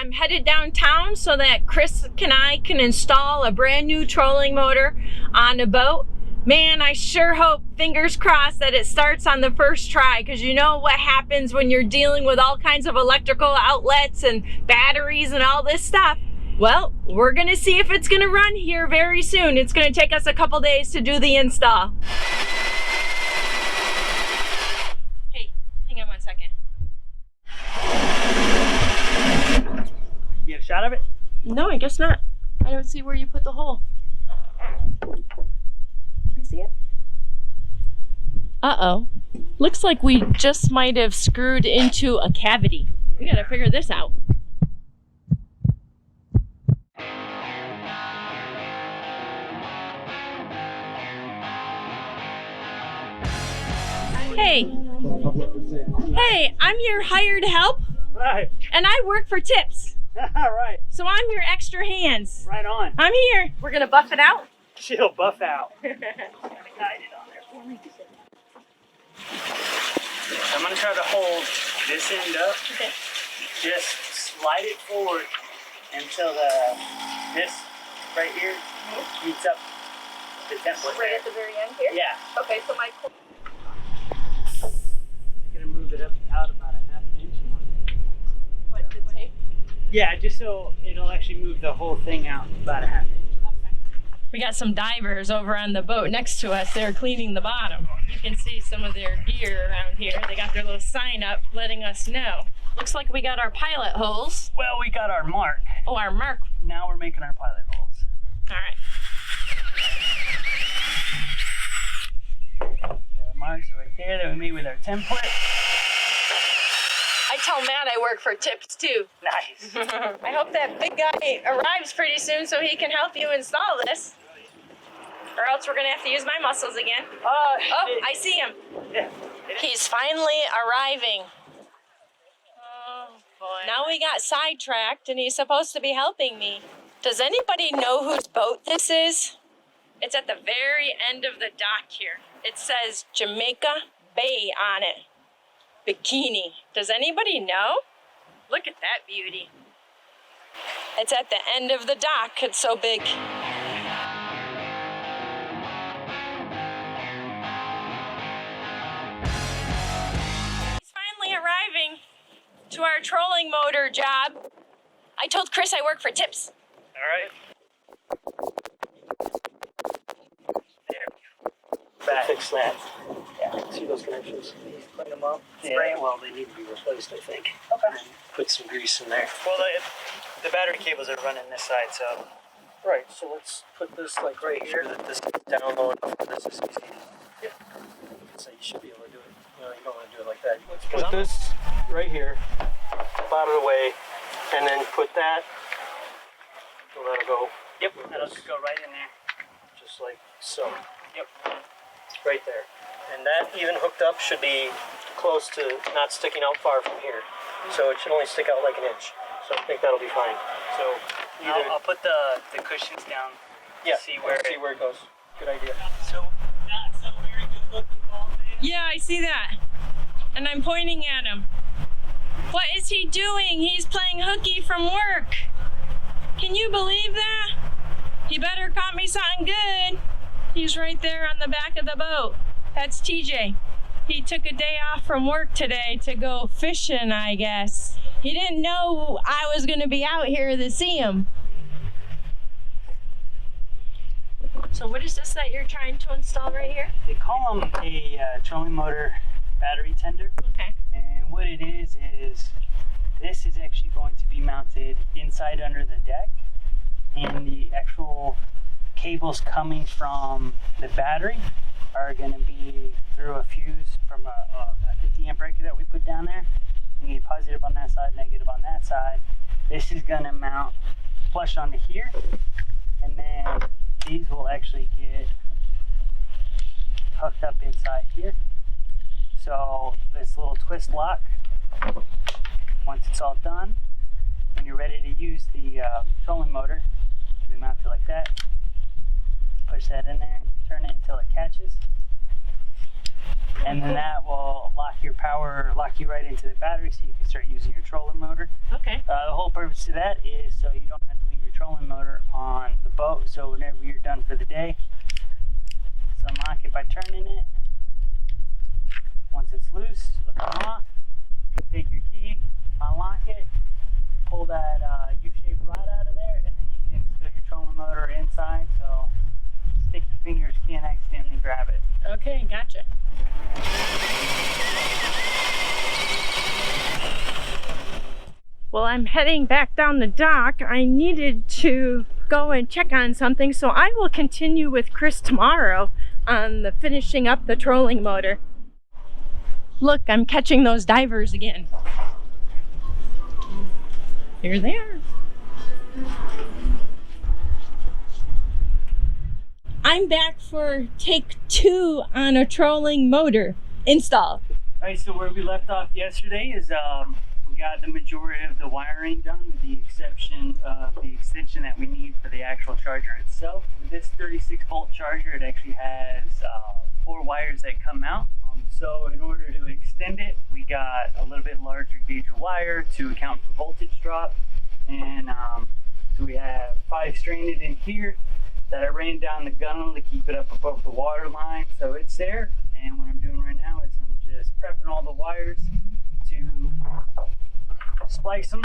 I'm headed downtown so that Chris and I can install a brand new trolling motor on a boat. Man, I sure hope, fingers crossed, that it starts on the first try, because you know what happens when you're dealing with all kinds of electrical outlets and batteries and all this stuff. Well, we're gonna see if it's gonna run here very soon. It's gonna take us a couple days to do the install. Hey, hang on one second. You have a shot of it? No, I guess not. I don't see where you put the hole. You see it? Uh-oh. Looks like we just might have screwed into a cavity. We gotta figure this out. Hey. Hey, I'm your hired help. Right. And I work for tips. All right. So I'm your extra hands. Right on. I'm here. We're gonna buff it out. She'll buff out. I'm gonna try to hold this end up. Okay. Just slide it forward until this right here heats up the template. Right at the very end here? Yeah. Okay, so my... Gonna move it up out about a half inch. What, the tape? Yeah, just so it'll actually move the whole thing out about a half inch. Okay. We got some divers over on the boat next to us. They're cleaning the bottom. You can see some of their gear around here. They got their little sign up letting us know. Looks like we got our pilot holes. Well, we got our mark. Oh, our mark. Now we're making our pilot holes. All right. The marks are right there that we made with our template. I tell Matt I work for tips too. Nice. I hope that big guy arrives pretty soon so he can help you install this. Or else we're gonna have to use my muscles again. Oh, I see him. Yeah. He's finally arriving. Oh boy. Now we got sidetracked and he's supposed to be helping me. Does anybody know whose boat this is? It's at the very end of the dock here. It says Jamaica Bay on it. Bikini. Does anybody know? Look at that beauty. It's at the end of the dock. It's so big. He's finally arriving to our trolling motor job. I told Chris I work for tips. All right. Fix that. Yeah. See those connections? Clean them up. Yeah. Well, they need to be replaced, I think. Okay. And put some grease in there. Well, the battery cables are running this side, so. Right. So let's put this like right here. Sure that this is down low enough for this is easy. Yeah. So you should be able to do it. You know, you don't want to do it like that. Let's put this right here, out of the way, and then put that. So that'll go. Yep. That'll just go right in there. Just like so. Yep. Right there. And that even hooked up should be close to not sticking out far from here. So it should only stick out like an inch. So I think that'll be fine. So either, I'll put the cushions down. yeah, See where it goes. Good idea. So not so very good looking ball, man. Yeah, I see that. And I'm pointing at him. What is he doing? He's playing hooky from work. Can you believe that? He better caught me something good. He's right there on the back of the boat. That's TJ. He took a day off from work today to go fishing, I guess. He didn't know I was going to be out here to see him. So what is this that you're trying to install right here? They call them a trolling motor battery tender. Okay. And what it is this is actually going to be mounted inside under the deck, and the actual cables coming from the battery are going to be through a fuse from a 50 amp breaker that we put down there. You need positive on that side, negative on that side. This is going to mount flush onto here, and then these will actually get hooked up inside here. So this little twist lock, once it's all done, when you're ready to use the trolling motor, we mount it like that. Push that in there, turn it until it catches. and then that will lock you right into the battery so you can start using your trolling motor. Okay. The whole purpose of that is so you don't have to leave your trolling motor on the boat. So whenever you're done for the day, just unlock it by turning it. Once it's loose, it'll come off. Take your key, unlock it, pull that U-shaped rod out of there, and then you can stow your trolling motor inside. So sticky fingers can't accidentally grab it. Okay, gotcha. Well, I'm heading back down the dock. I needed to go and check on something, so I will continue with Chris tomorrow on the finishing up the trolling motor. Look, I'm catching those divers again. Here they are. I'm back for take 2 on a trolling motor install. Alright, so where we left off yesterday is we got the majority of the wiring done with the exception of the extension that we need for the actual charger itself. With this 36-volt charger, it actually has 4 wires that come out. So in order to extend it, we got a little bit larger gauge of wire to account for voltage drop. And so we have 5 stranded in here that I ran down the gunnel to keep it up above the water line, so it's there. And what I'm doing right now is I'm just prepping all the wires to splice them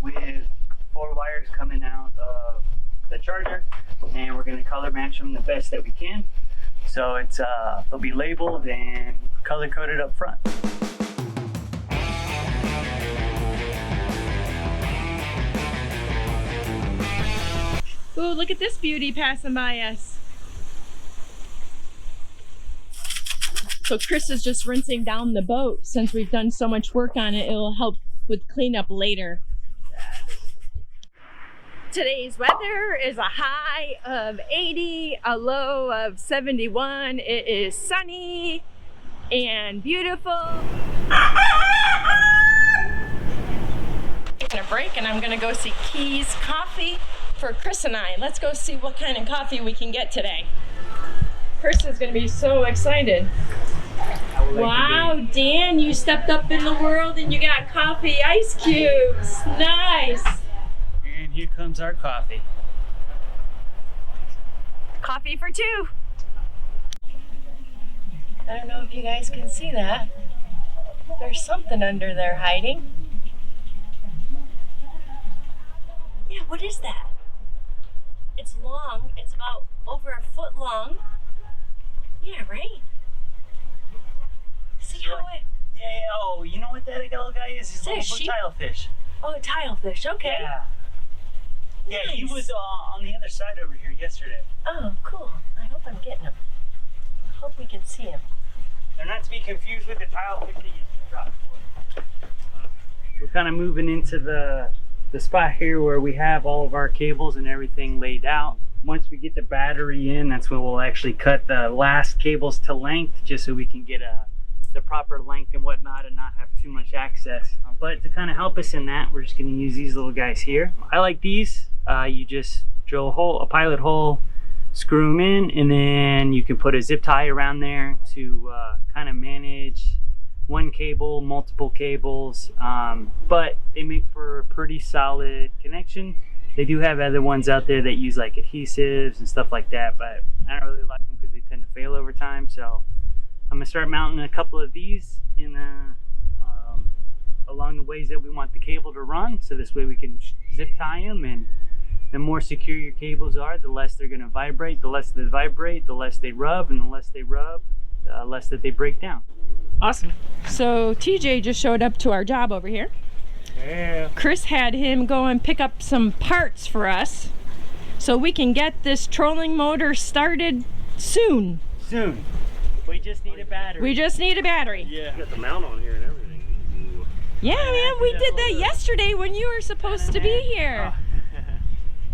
with 4 wires coming out of the charger, and we're going to color match them the best that we can. So it's they'll be labeled and color coded up front. Ooh, look at this beauty passing by us. So Chris is just rinsing down the boat. Since we've done so much work on it, it'll help with cleanup later. Today's weather is a high of 80, a low of 71. It is sunny and beautiful. Taking a break, and I'm gonna go see Keys Coffee for Chris and I. Let's go see what kind of coffee we can get today. Chris is gonna be so excited. Wow, Dan, you stepped up in the world and you got coffee ice cubes. Nice. And here comes our coffee. Coffee for 2. I don't know if you guys can see that. There's something under there hiding. Yeah, what is that? It's long. It's about over a foot long. Yeah, right? See how it... Yeah, oh, you know what that little guy is? He's a little tilefish. Oh, a tilefish, okay. Yeah. Yeah, Nice. he was on the other side over here yesterday. Oh, cool. I hope I'm getting him. I hope we can see him. They're not to be confused with the tilefish that you drop for. We're kind of moving into the spot here where we have all of our cables and everything laid out. Once we get the battery in, that's when we'll actually cut the last cables to length, just so we can get the proper length and whatnot and not have too much access. But to kind of help us in that, we're just going to use these little guys here. I like these. You just drill a pilot hole, screw them in, and then you can put a zip tie around there to kind of manage one cable, multiple cables, but they make for a pretty solid connection. They do have other ones out there that use like adhesives and stuff like that, but I don't really like them because they tend to fail over time. So I'm gonna start mounting a couple of these in along the ways that we want the cable to run, so this way we can zip tie them, and the more secure your cables are, the less they're gonna vibrate. The less they vibrate, the less they rub, and the less they rub, the less that they break down. Awesome. So TJ just showed up to our job over here. Yeah. Chris had him go and pick up some parts for us so we can get this trolling motor started soon. Soon. We just need a battery. We just need a battery. Yeah. Got the mount on here and everything. Ooh. Yeah, man, we did that yesterday when you were supposed to be here.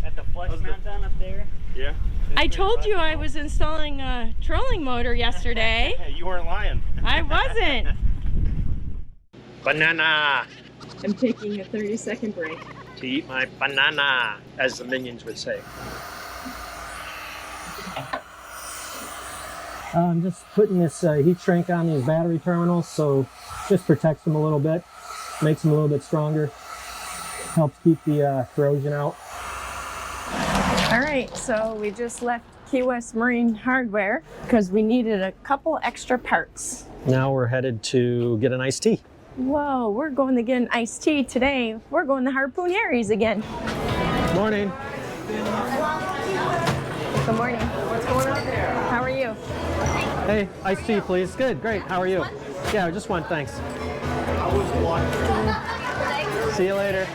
Got the flex mount on up there. Yeah. I told you I was installing a trolling motor yesterday. Hey, you weren't lying. I wasn't. Banana. I'm taking a 30-second break. To eat my banana, as the minions would say. I'm just putting this heat shrink on these battery terminals, so just protects them a little bit, makes them a little bit stronger, helps keep the corrosion out. All right, so we just left Key West Marine Hardware because we needed a couple extra parts. Now we're headed to get an iced tea. Whoa, we're going to get an iced tea today. We're going to Harpoon Harry's again. Morning. Good morning. What's going on there? How are you? Hey, iced tea, please. Good, great. How are you? Yeah, just one, thanks. See you later.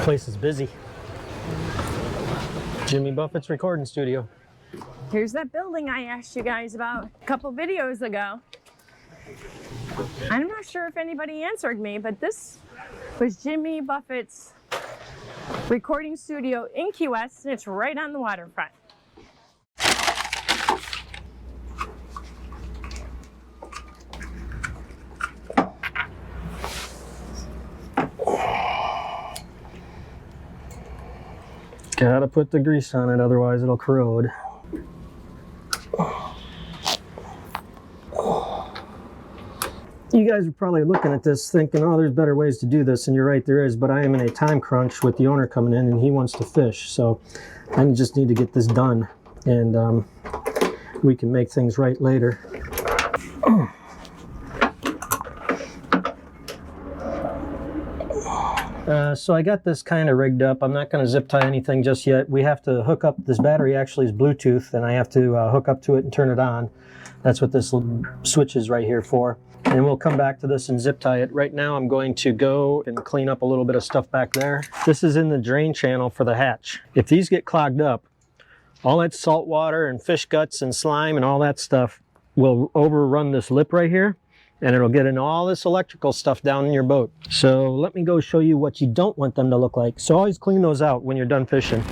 Place is busy. Jimmy Buffett's recording studio. Here's that building I asked you guys about a couple videos ago. I'm not sure if anybody answered me, but this was Jimmy Buffett's recording studio in Key West, and it's right on the waterfront. Gotta put the grease on it, otherwise it'll corrode. You guys are probably looking at this thinking, oh, there's better ways to do this, and you're right, there is, but I am in a time crunch with the owner coming in and he wants to fish, so I just need to get this done, and we can make things right later. So I got this kind of rigged up. I'm not going to zip tie anything just yet. We have to hook up, this battery actually is Bluetooth, and I have to hook up to it and turn it on. That's what this little switch is right here for. And we'll come back to this and zip tie it. Right now I'm going to go and clean up a little bit of stuff back there. This is in the drain channel for the hatch. If these get clogged up, all that salt water and fish guts and slime and all that stuff will overrun this lip right here, and it'll get in all this electrical stuff down in your boat. So let me go show you what you don't want them to look like. So always clean those out when you're done fishing.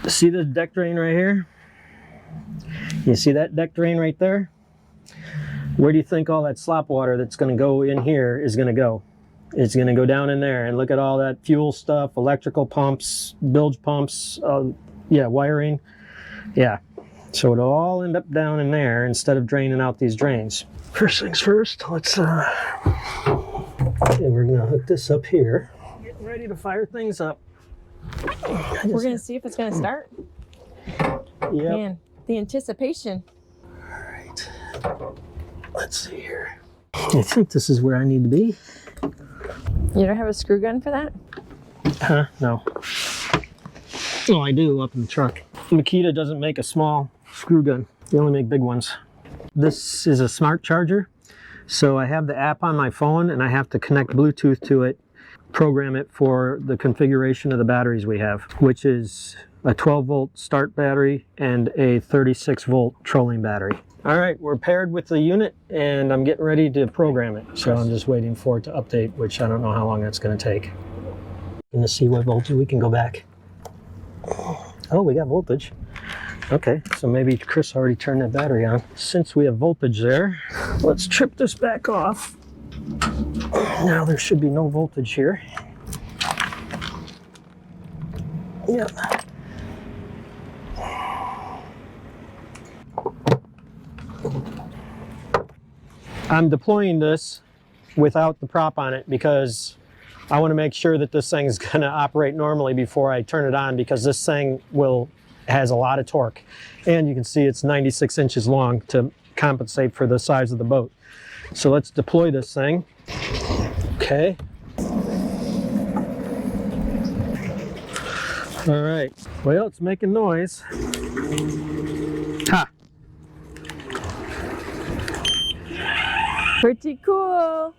See this deck drain right here? You see that deck drain right there? Where do you think all that slop water that's going to go in here is going to go? It's going to go down in there, and look at all that fuel stuff, electrical pumps, bilge pumps, wiring. Yeah. So it'll all end up down in there instead of draining out these drains. First things first, let's, we're gonna hook this up here. Getting ready to fire things up. We're gonna see if it's gonna start. Yep. Man, the anticipation. All right, let's see here. I think this is where I need to be. You don't have a screw gun for that? Huh, no. Oh, I do up in the truck. Makita doesn't make a small screw gun. They only make big ones. This is a smart charger. So I have the app on my phone and I have to connect Bluetooth to it, program it for the configuration of the batteries we have, which is a 12-volt start battery and a 36-volt trolling battery. All right, we're paired with the unit and I'm getting ready to program it. So I'm just waiting for it to update, which I don't know how long that's going to take. And to see what voltage we can go back. Oh, we got voltage. Okay, so maybe Chris already turned that battery on. Since we have voltage there, let's trip this back off. Now there should be no voltage here. Yep. I'm deploying this without the prop on it because I want to make sure that this thing's going to operate normally before I turn it on, because this thing has a lot of torque. And you can see it's 96 inches long to compensate for the size of the boat. So let's deploy this thing. Okay. All right. Well, it's making noise. Ha! Pretty cool.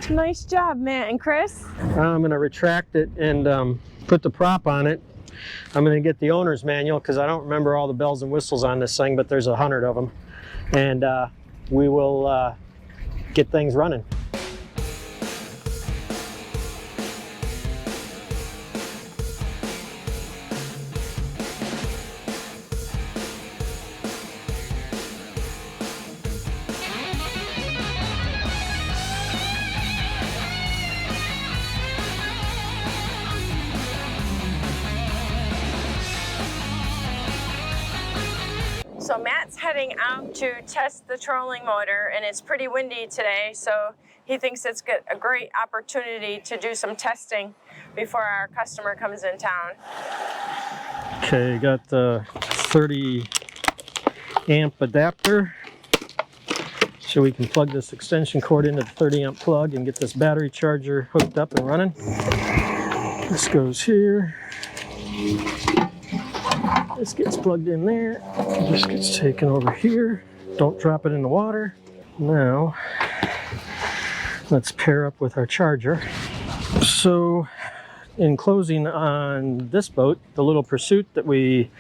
Nice job, Matt and Chris. I'm going to retract it and put the prop on it. I'm going to get the owner's manual because I don't remember all the bells and whistles on this thing, but there's 100 of them. And we will get things running. So Matt's heading out to test the trolling motor, and it's pretty windy today, so he thinks it's a great opportunity to do some testing before our customer comes in town. Okay, got the 30 amp adapter. So we can plug this extension cord into the 30 amp plug and get this battery charger hooked up and running. This goes here. This gets plugged in there. This gets taken over here. Don't drop it in the water. Now, let's pair up with our charger. So, in closing on this boat, the little Pursuit that we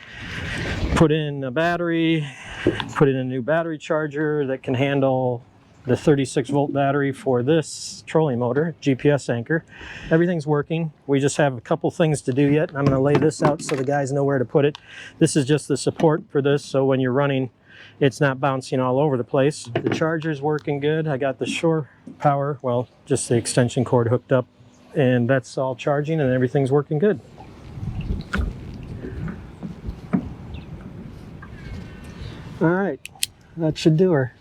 put in a battery, put in a new battery charger that can handle the 36 volt battery for this trolling motor, GPS anchor. Everything's working. We just have a couple things to do yet. I'm going to lay this out so the guys know where to put it. This is just the support for this, so when you're running, it's not bouncing all over the place. The charger's working good. I got the shore power, well, just the extension cord hooked up, and that's all charging and everything's working good. All right, that should do her.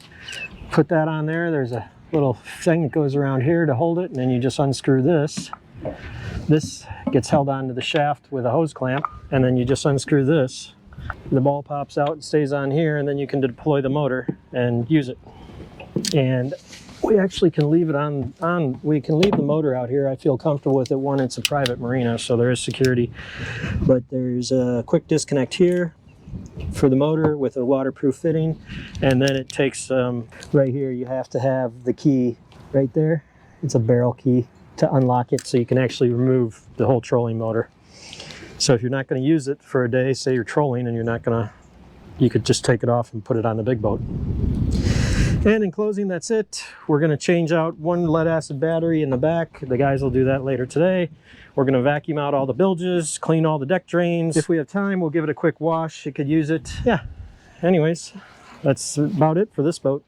Put that on there. There's a little thing that goes around here to hold it, and then you just unscrew this. This gets held onto the shaft with a hose clamp, and then you just unscrew this. The ball pops out and stays on here, and then you can deploy the motor and use it. And we actually can leave it on. We can leave the motor out here. I feel comfortable with it. One, it's a private marina, so there is security, but there's a quick disconnect here for the motor with a waterproof fitting, and then it takes right here you have to have the key right there. It's a barrel key to unlock it, so you can actually remove the whole trolling motor. So if you're not going to use it for a day, say you're trolling and you're not going to, you could just take it off and put it on the big boat. And in closing, that's it. We're going to change out one lead acid battery in the back. The guys will do that later today. We're going to vacuum out all the bilges, clean all the deck drains. If we have time, we'll give it a quick wash. You could use it. Yeah. Anyways, that's about it for this boat.